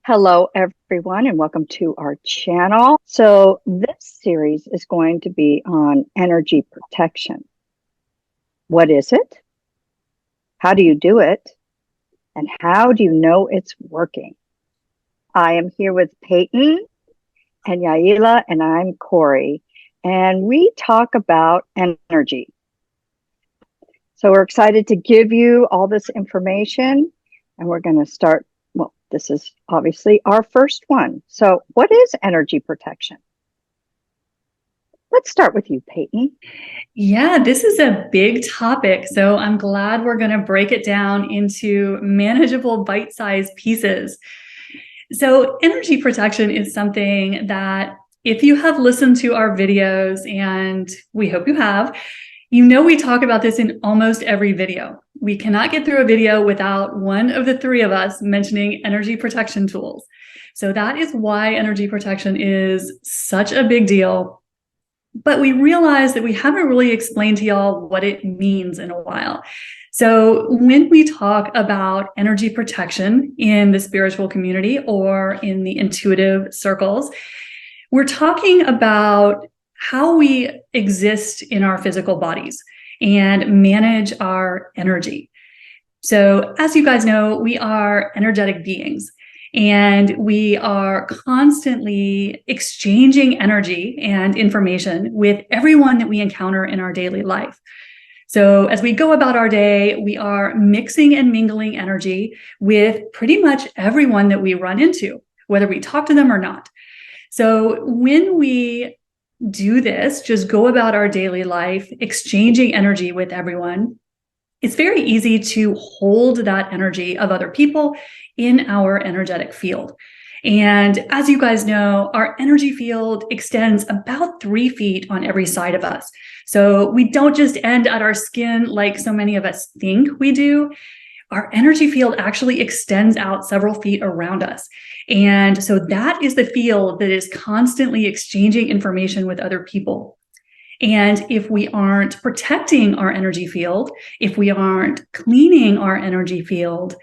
Hello, everyone, and welcome to our channel. So, this series is going to be on energy protection. What is it? How do you do it? And how do you know it's working? I am here with Peyton and Yaila, and I'm Corey, and we talk about energy. So, we're excited to give you all this information, and we're going to start. Well, this is obviously our first one. So, what is energy protection? Let's start with you, Peyton. Yeah, this is a big topic. So I'm glad we're going to break it down into manageable bite-sized pieces. So energy protection is something that if you have listened to our videos, and we hope you have, you know we talk about this in almost every video. We cannot get through a video without one of the three of us mentioning energy protection tools. So that is why energy protection is such a big deal. But we realize that we haven't really explained to y'all what it means in a while. So when we talk about energy protection in the spiritual community or in the intuitive circles, we're talking about how we exist in our physical bodies and manage our energy. So as you guys know, we are energetic beings. And we are constantly exchanging energy and information with everyone that we encounter in our daily life. So as we go about our day, we are mixing and mingling energy with pretty much everyone that we run into, whether we talk to them or not. So when we do this, just go about our daily life, exchanging energy with everyone, it's very easy to hold that energy of other people in our energetic field. And as you guys know, our energy field extends about 3 feet on every side of us. So we don't just end at our skin like so many of us think we do. Our energy field actually extends out several feet around us. And so that is the field that is constantly exchanging information with other people. And if we aren't protecting our energy field, if we aren't cleaning our energy field,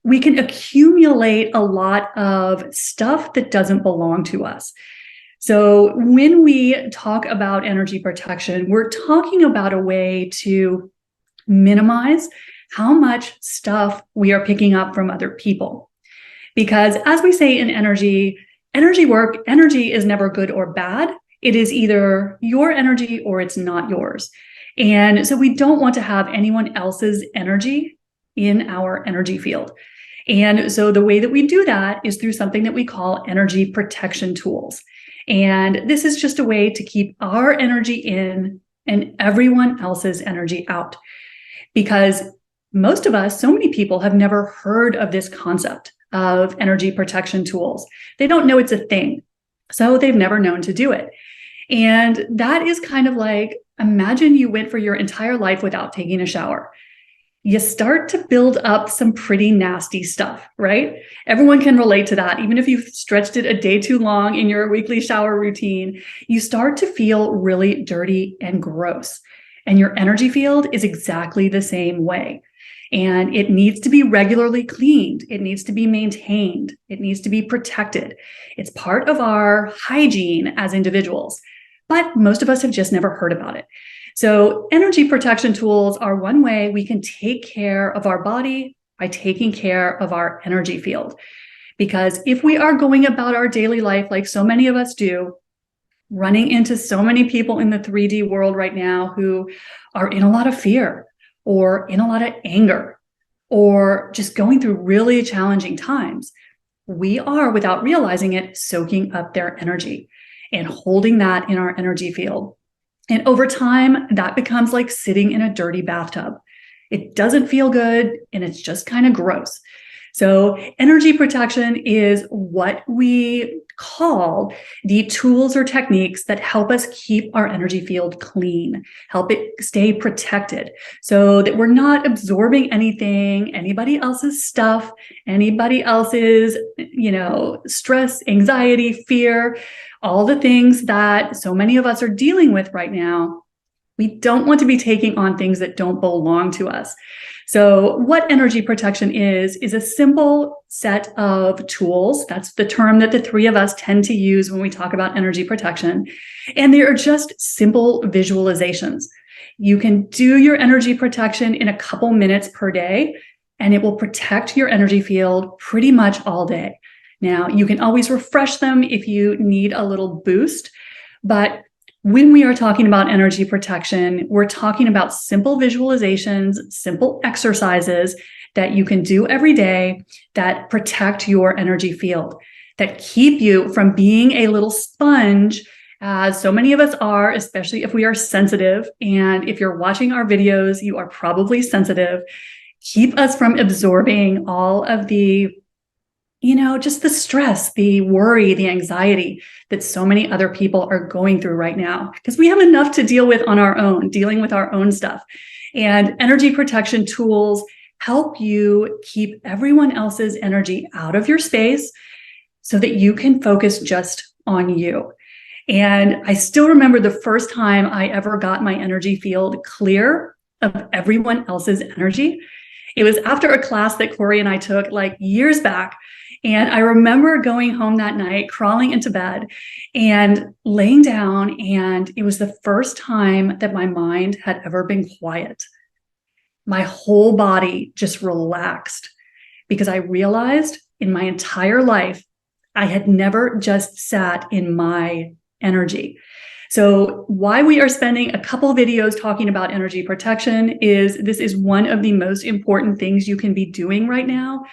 we can accumulate a lot of stuff that doesn't belong to us. So when we talk about energy protection, we're talking about a way to minimize how much stuff we are picking up from other people. Because as we say in energy work, energy is never good or bad. It is either your energy or it's not yours. And so we don't want to have anyone else's energy in our energy field. And so the way that we do that is through something that we call energy protection tools. And this is just a way to keep our energy in and everyone else's energy out. Because most of us, so many people have never heard of this concept of energy protection tools. They don't know it's a thing. So they've never known to do it. And that is kind of like, imagine you went for your entire life without taking a shower. You start to build up some pretty nasty stuff, right? Everyone can relate to that. Even if you've stretched it a day too long in your weekly shower routine, you start to feel really dirty and gross. And your energy field is exactly the same way. And it needs to be regularly cleaned. It needs to be maintained. It needs to be protected. It's part of our hygiene as individuals. But most of us have just never heard about it. So energy protection tools are one way we can take care of our body by taking care of our energy field. Because if we are going about our daily life like so many of us do, running into so many people in the 3D world right now who are in a lot of fear or in a lot of anger or just going through really challenging times, we are, without realizing it, soaking up their energy and holding that in our energy field. And over time, that becomes like sitting in a dirty bathtub. It doesn't feel good and it's just kind of gross. So energy protection is what we call the tools or techniques that help us keep our energy field clean, help it stay protected so that we're not absorbing anything, anybody else's stuff, anybody else's, stress, anxiety, fear, all the things that so many of us are dealing with right now. We don't want to be taking on things that don't belong to us. So what energy protection is a simple set of tools. That's the term that the three of us tend to use when we talk about energy protection. And they are just simple visualizations. You can do your energy protection in a couple minutes per day, and it will protect your energy field pretty much all day. Now, you can always refresh them if you need a little boost, but when we are talking about energy protection, we're talking about simple visualizations, simple exercises that you can do every day that protect your energy field, that keep you from being a little sponge, as so many of us are, especially if we are sensitive. And if you're watching our videos, you are probably sensitive. Keep us from absorbing all of the just the stress, the worry, the anxiety that so many other people are going through right now, because we have enough to deal with on our own, dealing with our own stuff. And energy protection tools help you keep everyone else's energy out of your space so that you can focus just on you. And I still remember the first time I ever got my energy field clear of everyone else's energy. It was after a class that Corey and I took like years back. And I remember going home that night, crawling into bed and laying down. And it was the first time that my mind had ever been quiet. My whole body just relaxed because I realized in my entire life, I had never just sat in my energy. So why we are spending a couple videos talking about energy protection is this is one of the most important things you can be doing right now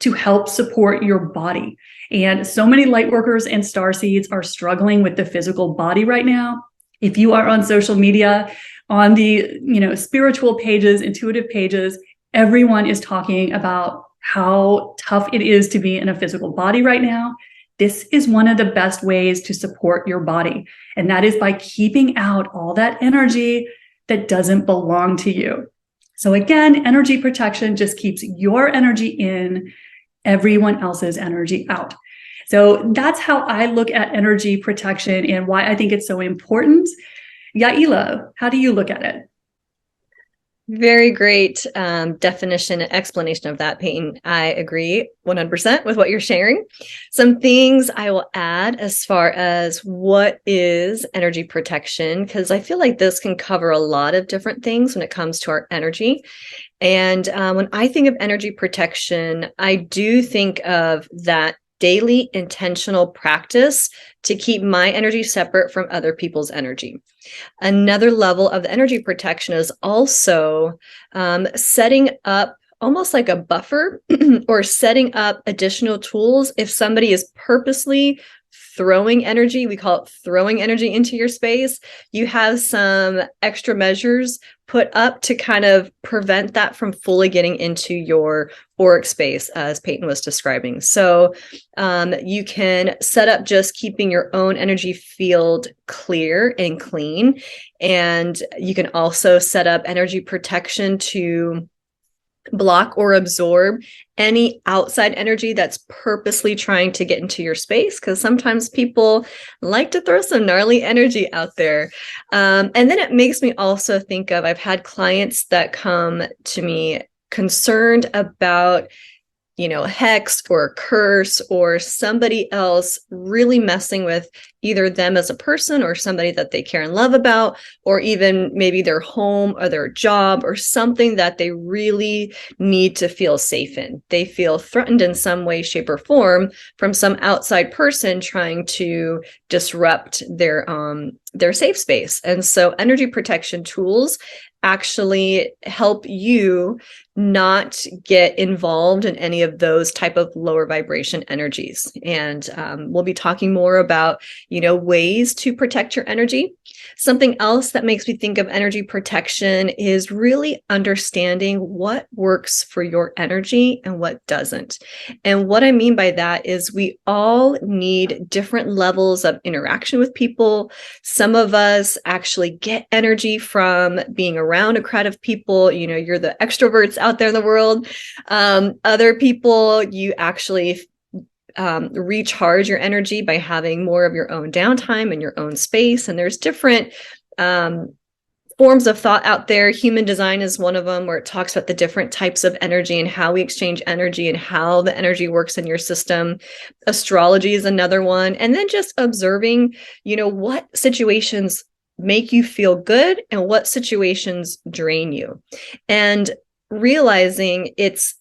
to help support your body. And so many light workers and starseeds are struggling with the physical body right now. If you are on social media, on the spiritual pages, intuitive pages, everyone is talking about how tough it is to be in a physical body right now. This is one of the best ways to support your body. And that is by keeping out all that energy that doesn't belong to you. So again, energy protection just keeps your energy in, everyone else's energy out. So that's how I look at energy protection and why I think it's so important. Yaila, how do you look at it? Very great definition and explanation of that, Peyton. I agree 100% with what you're sharing. Some things I will add as far as what is energy protection, because I feel like this can cover a lot of different things when it comes to our energy. And when I think of energy protection, I do think of that daily intentional practice to keep my energy separate from other people's energy. Another level of the energy protection is also setting up almost like a buffer or setting up additional tools. If somebody is purposely throwing energy, we call it throwing energy into your space, you have some extra measures put up to kind of prevent that from fully getting into your auric space, as Peyton was describing. So you can set up just keeping your own energy field clear and clean. And you can also set up energy protection to block or absorb any outside energy that's purposely trying to get into your space, because sometimes people like to throw some gnarly energy out there. And then it makes me also think of, I've had clients that come to me concerned about hex or curse or somebody else really messing with either them as a person or somebody that they care and love about, or even maybe their home or their job or something that they really need to feel safe in. They feel threatened in some way, shape, or form from some outside person trying to disrupt their safe space. And so energy protection tools actually help you not get involved in any of those type of lower vibration energies. And we'll be talking more about, ways to protect your energy. Something else that makes me think of energy protection is really understanding what works for your energy and what doesn't. And what I mean by that is we all need different levels of interaction with people. Some of us actually get energy from being around a crowd of people. You're the extroverts out there in the world. Other people, you actually recharge your energy by having more of your own downtime and your own space. And there's different forms of thought out there. Human design is one of them, where it talks about the different types of energy and how we exchange energy and how the energy works in your system. Astrology is another one. And then just observing, what situations make you feel good and what situations drain you. And realizing it's,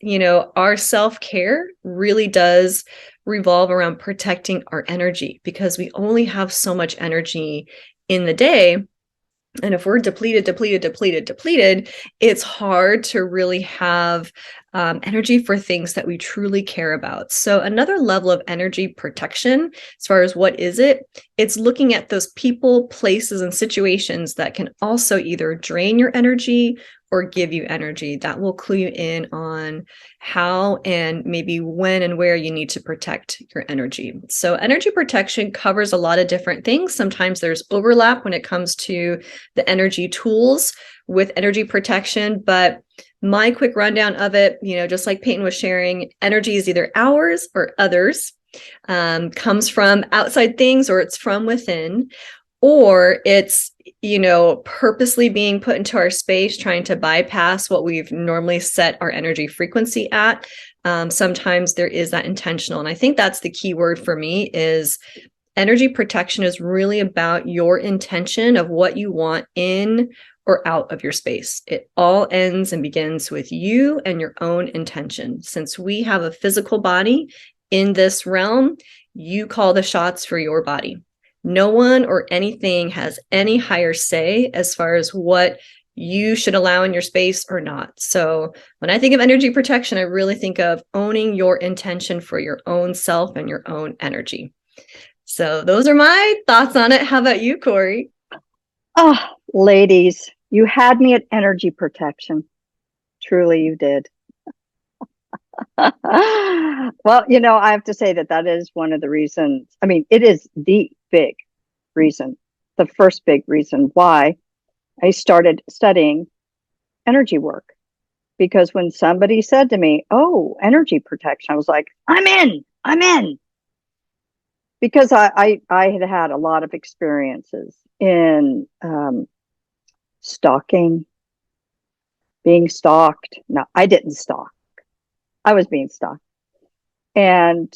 our self-care really does revolve around protecting our energy, because we only have so much energy in the day. And if we're depleted, it's hard to really have energy for things that we truly care about. So another level of energy protection, as far as what is it, it's looking at those people, places, and situations that can also either drain your energy or give you energy. That will clue you in on how and maybe when and where you need to protect your energy. So energy protection covers a lot of different things. Sometimes there's overlap when it comes to the energy tools with energy protection, but my quick rundown of it, just like Peyton was sharing, energy is either ours or others, comes from outside things, or it's from within, or it's, purposely being put into our space, trying to bypass what we've normally set our energy frequency at. Sometimes there is that intentional. And I think that's the key word for me is energy protection is really about your intention of what you want in or out of your space. It all ends and begins with you and your own intention. Since we have a physical body in this realm, you call the shots for your body. No one or anything has any higher say as far as what you should allow in your space or not. So when I think of energy protection, I really think of owning your intention for your own self and your own energy. So those are my thoughts on it. How about you, Corey? Oh, ladies, you had me at energy protection. Truly, you did. Well, I have to say that is one of the reasons. I mean, it is the big reason, the first big reason why I started studying energy work. Because when somebody said to me, "Oh, energy protection," I was like, I'm in. Because I had had a lot of experiences in stalking, being stalked. No, I didn't stalk. I was being stalked. And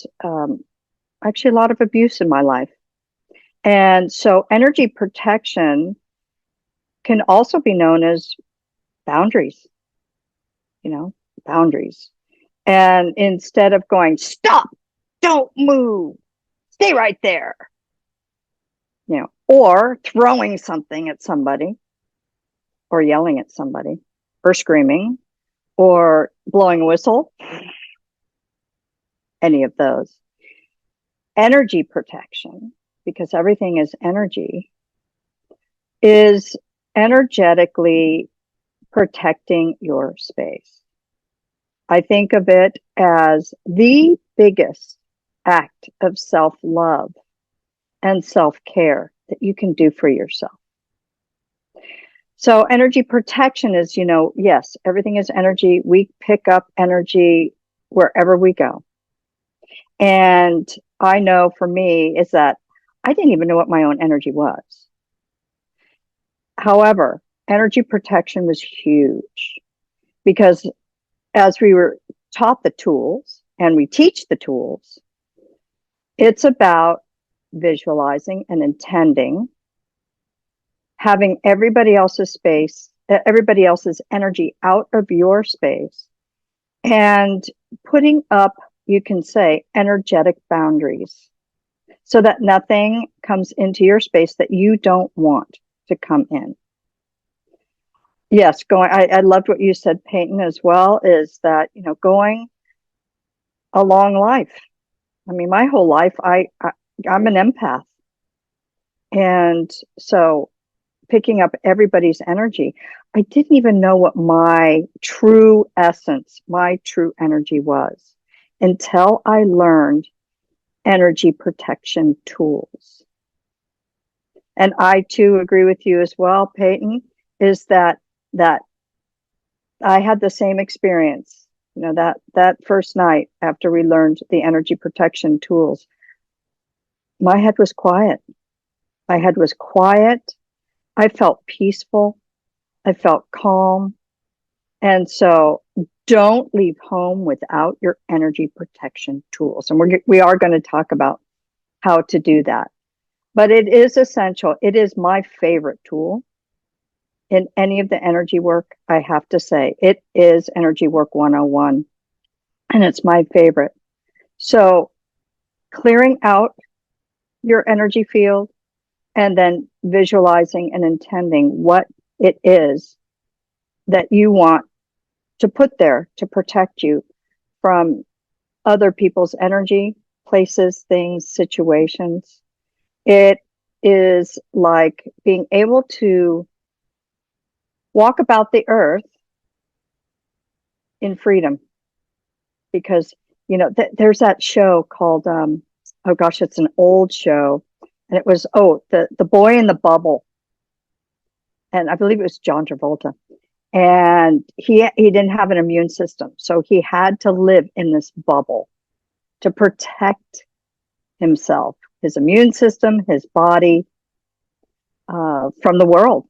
actually a lot of abuse in my life. And so energy protection can also be known as boundaries, boundaries. And instead of going, "Stop, don't move, stay right there," or throwing something at somebody, or yelling at somebody, or screaming, or blowing a whistle, any of those. Energy protection, because everything is energy, is energetically protecting your space. I think of it as the biggest act of self-love and self-care that you can do for yourself. So energy protection is, yes, everything is energy. We pick up energy wherever we go. And I know for me is that I didn't even know what my own energy was. However, energy protection was huge because as we were taught the tools and we teach the tools, it's about visualizing and intending, having everybody else's space, everybody else's energy out of your space, and putting up, you can say, energetic boundaries so that nothing comes into your space that you don't want to come in. Yes, I loved what you said, Peyton, as well, is that, going a long life. I mean, my whole life, I'm an empath. And so picking up everybody's energy, I didn't even know what my true essence, my true energy was until I learned energy protection tools. And I too agree with you as well, Peyton, is that I had the same experience, that first night after we learned the energy protection tools. My head was quiet. I felt peaceful. I felt calm. And so don't leave home without your energy protection tools. And we are going to talk about how to do that. But it is essential. It is my favorite tool in any of the energy work. I have to say, it is Energy Work 101, and it's my favorite. So clearing out your energy field and then visualizing and intending what it is that you want to put there to protect you from other people's energy, places, things, situations. It is like being able to walk about the earth in freedom. Because, there's that show called, oh gosh, it's an old show. And it was, the boy in the bubble. And I believe it was John Travolta. And he didn't have an immune system. So he had to live in this bubble to protect himself, his immune system, his body, from the world.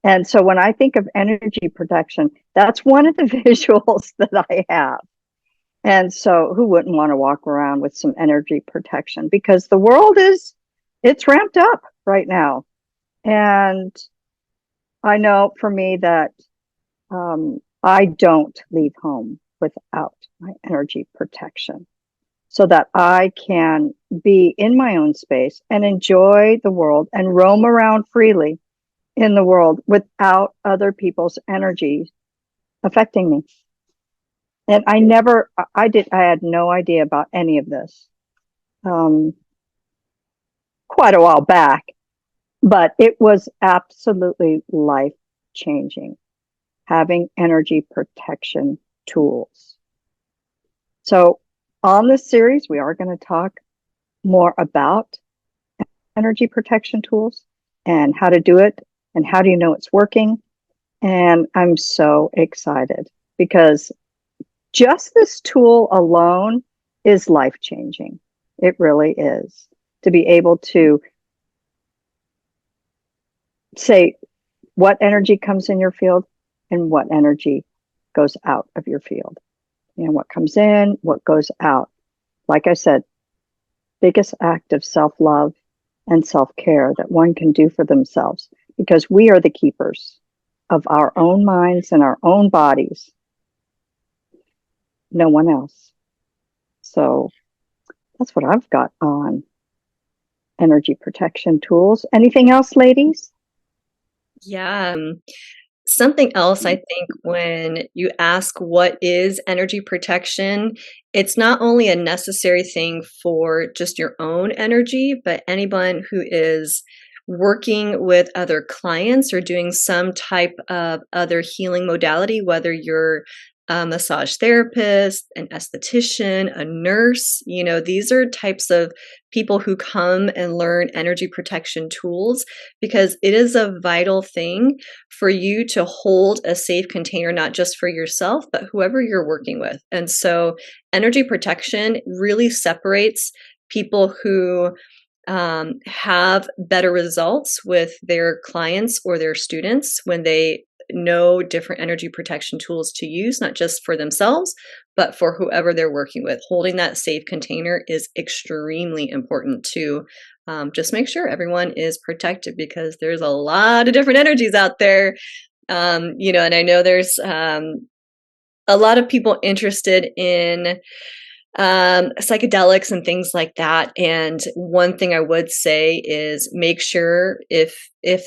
And so when I think of energy protection, that's one of the visuals that I have. And so who wouldn't want to walk around with some energy protection? Because the world it's ramped up right now. And I know for me that I don't leave home without my energy protection so that I can be in my own space and enjoy the world and roam around freely in the world without other people's energy affecting me. And I had no idea about any of this quite a while back, but it was absolutely life changing having energy protection tools. So on this series, we are going to talk more about energy protection tools and how to do it and how do you know it's working. And I'm so excited because just this tool alone is life-changing. It really is. To be able to say what energy comes in your field and what energy goes out of your field. What comes in, what goes out. Like I said, biggest act of self-love and self-care that one can do for themselves, because we are the keepers of our own minds and our own bodies. No one else. So that's what I've got on energy protection tools. Anything else, ladies? Yeah. Something else, I think, when you ask what is energy protection, it's not only a necessary thing for just your own energy, but anyone who is working with other clients or doing some type of other healing modality, whether you're a massage therapist, an esthetician, a nurse, these are types of people who come and learn energy protection tools, because it is a vital thing for you to hold a safe container, not just for yourself, but whoever you're working with. And so energy protection really separates people who have better results with their clients or their students when they know different energy protection tools to use, not just for themselves, but for whoever they're working with. Holding that safe container is extremely important to just make sure everyone is protected, because there's a lot of different energies out there. And I know there's a lot of people interested in psychedelics and things like that. And one thing I would say is make sure if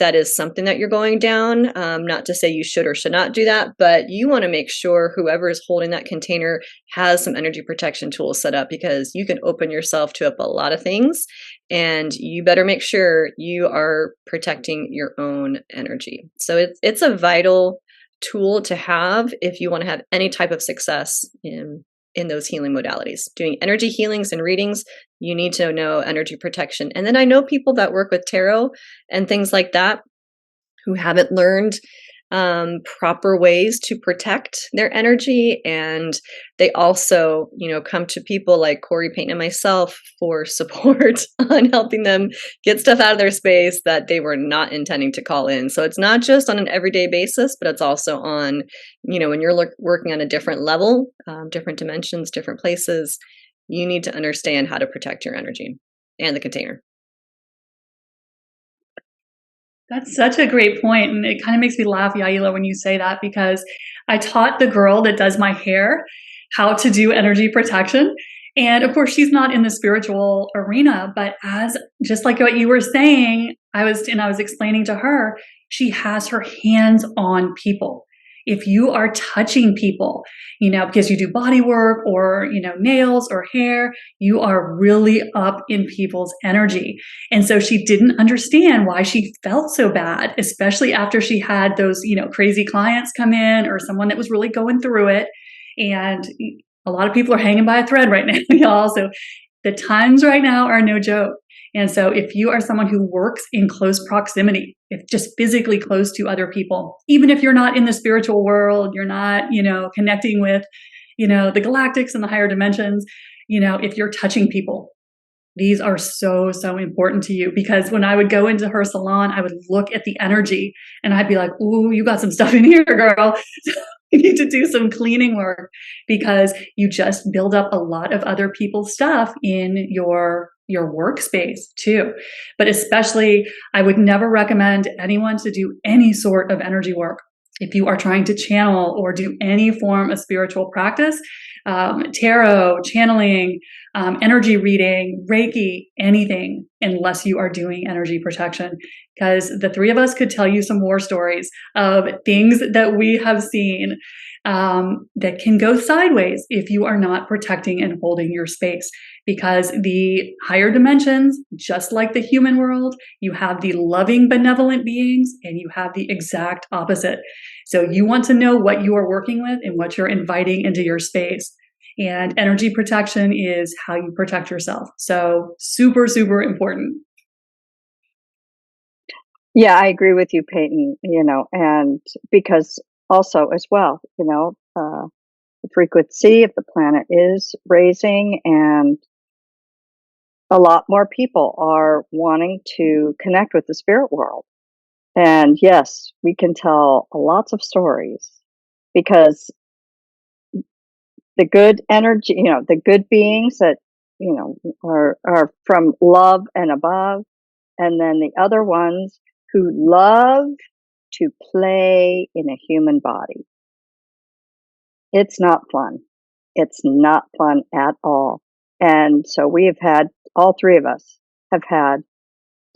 that is something that you're going down, not to say you should or should not do that, but you want to make sure whoever is holding that container has some energy protection tools set up, because you can open yourself to up a lot of things, and you better make sure you are protecting your own energy. So it's a vital tool to have if you want to have any type of success in those healing modalities. Doing energy healings and readings, you need to know energy protection. And then I know people that work with tarot and things like that who haven't learned proper ways to protect their energy. And they also, come to people like Corey, Peyton, and myself for support on helping them get stuff out of their space that they were not intending to call in. So it's not just on an everyday basis, but it's also on, when you're working on a different level, different dimensions, different places, you need to understand how to protect your energy and the container. That's such a great point. And it kind of makes me laugh, Yaila, when you say that, because I taught the girl that does my hair how to do energy protection. And of course, she's not in the spiritual arena, but just like what you were saying, I was explaining to her, she has her hands on people. If you are touching people, because you do body work or, nails or hair, you are really up in people's energy. And so she didn't understand why she felt so bad, especially after she had those, crazy clients come in or someone that was really going through it. And a lot of people are hanging by a thread right now, y'all. So the times right now are no joke. And so if you are someone who works in close proximity, if just physically close to other people, even if you're not in the spiritual world, you're not, connecting with, the galactics and the higher dimensions, if you're touching people, these are so, so important to you. Because when I would go into her salon, I would look at the energy and I'd be like, ooh, you got some stuff in here, girl. You need to do some cleaning work, because you just build up a lot of other people's stuff in your workspace too. But especially, I would never recommend anyone to do any sort of energy work. If you are trying to channel or do any form of spiritual practice, tarot, channeling, energy reading, Reiki, anything, unless you are doing energy protection. Because the three of us could tell you some war stories of things that we have seen that can go sideways if you are not protecting and holding your space. Because the higher dimensions, just like the human world, you have the loving, benevolent beings and you have the exact opposite. So you want to know what you are working with and what you're inviting into your space. And energy protection is how you protect yourself. So super, super important. Yeah, I agree with you, Peyton, and because also as well, the frequency of the planet is raising, and a lot more people are wanting to connect with the spirit world. And yes, we can tell lots of stories, because the good energy, the good beings that, are from love and above. And then the other ones who love to play in a human body. It's not fun. It's not fun at all. And so we have had, all three of us have had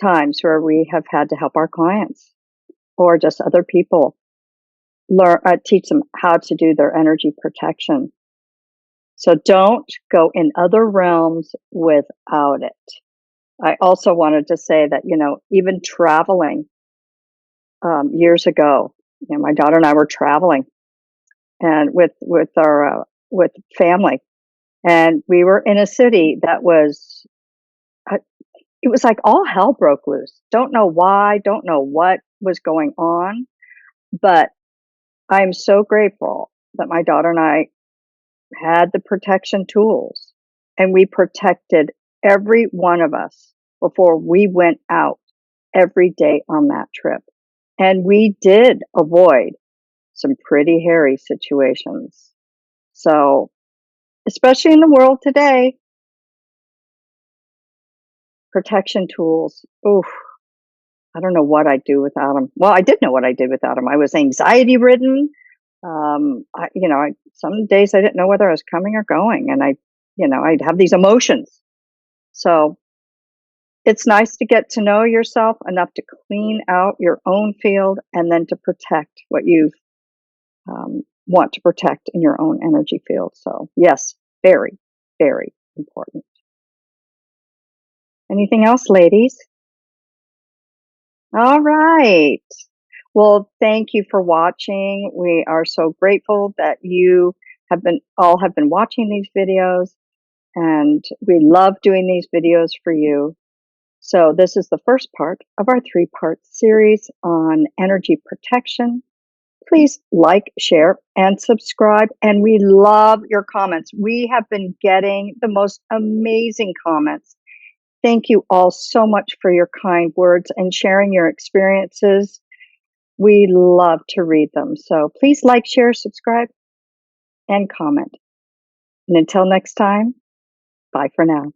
times where we have had to help our clients or just other people teach them how to do their energy protection. So don't go in other realms without it. I also wanted to say that, even traveling, years ago, my daughter and I were traveling and with our, with family, and we were in a city that was, it was like all hell broke loose. Don't know why, don't know what was going on, but I'm so grateful that my daughter and I had the protection tools, and we protected every one of us before we went out every day on that trip. And we did avoid some pretty hairy situations. So, especially in the world today, protection tools, oof, I don't know what I'd do without them. Well, I did know what I did without them. I was anxiety ridden. Some days I didn't know whether I was coming or going, and I'd have these emotions. So it's nice to get to know yourself enough to clean out your own field, and then to protect what you want to protect in your own energy field. So yes, very, very important. Anything else, ladies? All right. Well, thank you for watching. We are so grateful that you have been watching these videos, and we love doing these videos for you. So this is the first part of our 3-part series on energy protection. Please like, share, and subscribe. And we love your comments. We have been getting the most amazing comments. Thank you all so much for your kind words and sharing your experiences. We love to read them. So please like, share, subscribe, and comment. And until next time, bye for now.